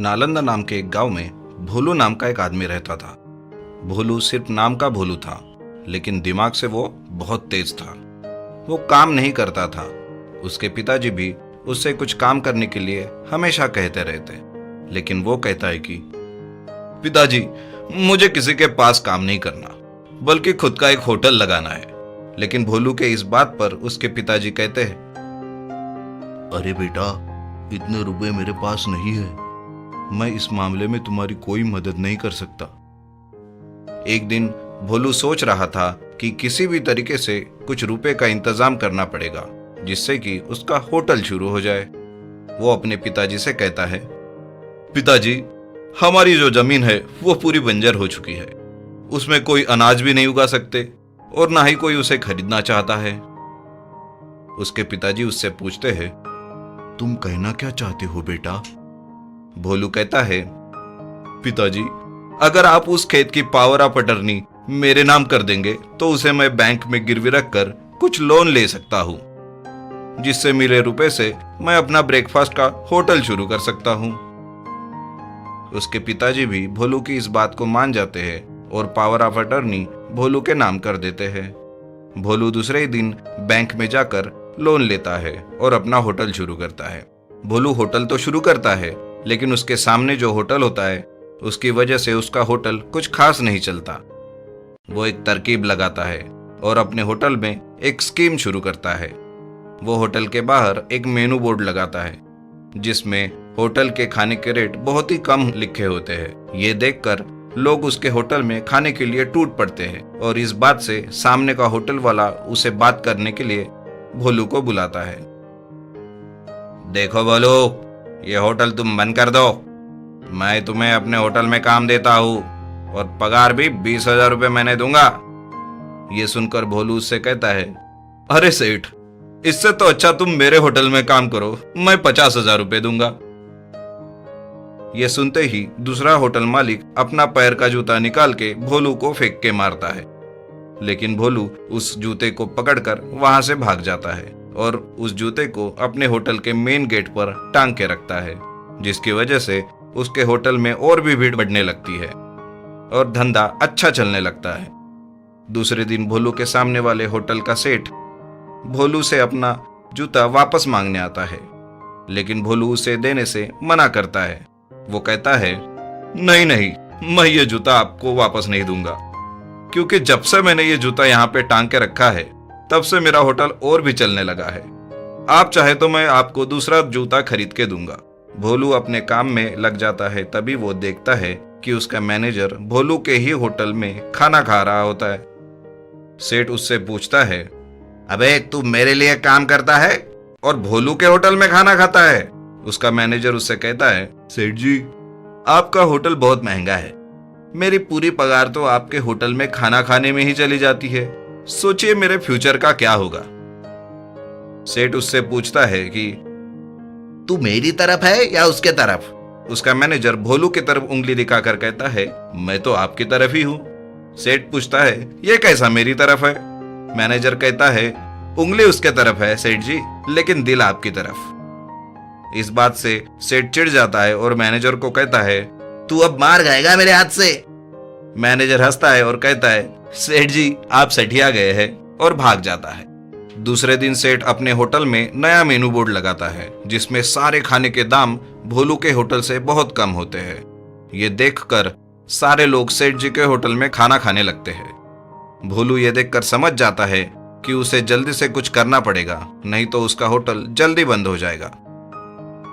नालंदा नाम के एक गांव में भोलू नाम का एक आदमी रहता था। भोलू सिर्फ नाम का भोलू था, लेकिन दिमाग से वो बहुत तेज था। वो काम नहीं करता था। उसके पिताजी भी उससे कुछ काम करने के लिए हमेशा कहते रहते, लेकिन वो कहता है कि पिताजी, मुझे किसी के पास काम नहीं करना, बल्कि खुद का एक होटल लगाना है। लेकिन भोलू के इस बात पर उसके पिताजी कहते हैं, अरे बेटा, इतने रुपए मेरे पास नहीं है। मैं इस मामले में तुम्हारी कोई मदद नहीं कर सकता। एक दिन भोलू सोच रहा था कि किसी भी तरीके से कुछ रुपए का इंतजाम करना पड़ेगा, जिससे कि उसका होटल शुरू हो जाए। वो अपने पिताजी से कहता है, पिताजी, हमारी जो जमीन है वो पूरी बंजर हो चुकी है। उसमें कोई अनाज भी नहीं उगा सकते और ना ही कोई उसे खरीदना चाहता है। उसके पिताजी उससे पूछते हैं, तुम कहना क्या चाहते हो बेटा? भोलू कहता है, पिताजी, अगर आप उस खेत की पावर ऑफ अटर्नी मेरे नाम कर देंगे तो उसे मैं बैंक में गिरवी रखकर कुछ लोन ले सकता हूं, जिससे मिले रुपए से मैं अपना ब्रेकफास्ट का होटल शुरू कर सकता हूं। उसके पिताजी भी भोलू की इस बात को मान जाते हैं और पावर ऑफ अटर्नी भोलू के नाम कर देते हैं। भोलू दूसरे ही दिन बैंक में जाकर लोन लेता है और अपना होटल शुरू करता है। भोलू होटल तो शुरू करता है, लेकिन उसके सामने जो होटल होता है उसकी वजह से उसका होटल कुछ खास नहीं चलता। वो एक तरकीब लगाता है और अपने होटल में एक स्कीम शुरू करता है। वो होटल के बाहर एक मेनू बोर्ड लगाता है, जिसमें होटल के खाने के रेट बहुत ही कम लिखे होते हैं। ये देखकर लोग उसके होटल में खाने के लिए टूट पड़ते हैं और इस बात से सामने का होटल वाला उसे बात करने के लिए भोलू को बुलाता है। देखो भोलू, ये होटल तुम बंद कर दो। मैं तुम्हें अपने होटल में काम देता हूँ और पगार भी 20,000 रुपये महीने दूंगा। ये सुनकर भोलू उससे कहता है, अरे सेठ, इससे तो अच्छा तुम मेरे होटल में काम करो, मैं 50,000 रुपये दूंगा। ये सुनते ही दूसरा होटल मालिक अपना पैर का जूता निकाल के भोलू को फेंक के मारता है, लेकिन भोलू उस जूते को पकड़कर वहां से भाग जाता है और उस जूते को अपने होटल के मेन गेट पर टांग के रखता है, जिसकी वजह से उसके होटल में और भी भीड़ बढ़ने लगती है और धंधा अच्छा चलने लगता है। दूसरे दिन भोलू के सामने वाले होटल का सेठ भोलू से अपना जूता वापस मांगने आता है, लेकिन भोलू उसे देने से मना करता है। वो कहता है, नहीं नहीं, मैं ये जूता आपको वापस नहीं दूंगा, क्योंकि जब से मैंने ये जूता यहाँ पे टांग के रखा है तब से मेरा होटल और भी चलने लगा है। आप चाहे तो मैं आपको दूसरा जूता खरीद के दूंगा। भोलू अपने काम में लग जाता है, तभी वो देखता है कि उसका मैनेजर भोलू के ही होटल में खाना खा रहा होता है। सेठ उससे पूछता है, अबे तू मेरे लिए काम करता है और भोलू के होटल में खाना खाता है? उसका मैनेजर उससे कहता है, सेठ जी, आपका होटल बहुत महंगा है। मेरी पूरी पगार तो आपके होटल में खाना खाने में ही चली जाती है। सोचिए मेरे फ्यूचर का क्या होगा। सेठ उससे पूछता है कि तू मेरी तरफ है या उसके तरफ? उसका मैनेजर भोलू की तरफ उंगली दिखाकर कहता है, मैं तो आपकी तरफ ही हूं। सेठ पूछता है, ये कैसा मेरी तरफ है? मैनेजर कहता है, उंगली उसके तरफ है सेठ जी, लेकिन दिल आपकी तरफ। इस बात से सेठ चिढ़ जाता है और मैनेजर को कहता है, तू अब मार खाएगा मेरे हाथ से। मैनेजर हंसता है और कहता है, सेठ जी, आप सठिया गए हैं, और भाग जाता है। दूसरे दिन सेठ अपने होटल में नया मेनू बोर्ड लगाता है, जिसमें सारे खाने के दाम भोलू के होटल से बहुत कम होते हैं। ये देखकर सारे लोग सेठ जी के होटल में खाना खाने लगते हैं। भोलू ये देखकर समझ जाता है कि उसे जल्दी से कुछ करना पड़ेगा, नहीं तो उसका होटल जल्दी बंद हो जाएगा।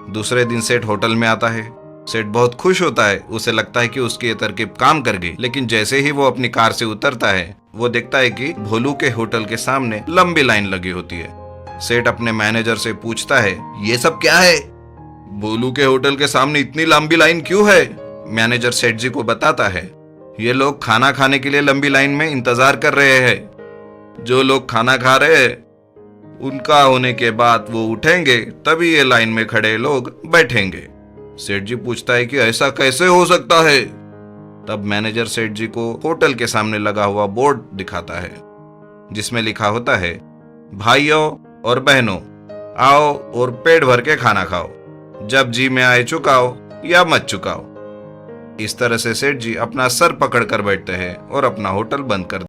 दूसरे दिन सेठ होटल में आता है। सेठ बहुत खुश होता है, उसे लगता है कि उसकी ये तरकीब काम कर गई। लेकिन जैसे ही वो अपनी कार से उतरता है, वो देखता है कि भोलू के होटल के सामने लंबी लाइन लगी होती है। सेठ अपने मैनेजर से पूछता है, ये सब क्या है? भोलू के होटल के सामने इतनी लंबी लाइन क्यों है? मैनेजर सेठ जी को बताता है, ये लोग खाना खाने के लिए लंबी लाइन में इंतजार कर रहे हैं। जो लोग खाना खा रहे हैं उनका होने के बाद वो उठेंगे, तभी ये लाइन में खड़े लोग बैठेंगे। सेठ जी पूछता है कि ऐसा कैसे हो सकता है? तब मैनेजर सेठ जी को होटल के सामने लगा हुआ बोर्ड दिखाता है, जिसमें लिखा होता है, भाइयों और बहनों, आओ और पेट भर के खाना खाओ। जब जी में आए चुकाओ, या मत चुकाओ। इस तरह से सेठ जी अपना सर पकड़ कर बैठते हैं और अपना होटल बंद कर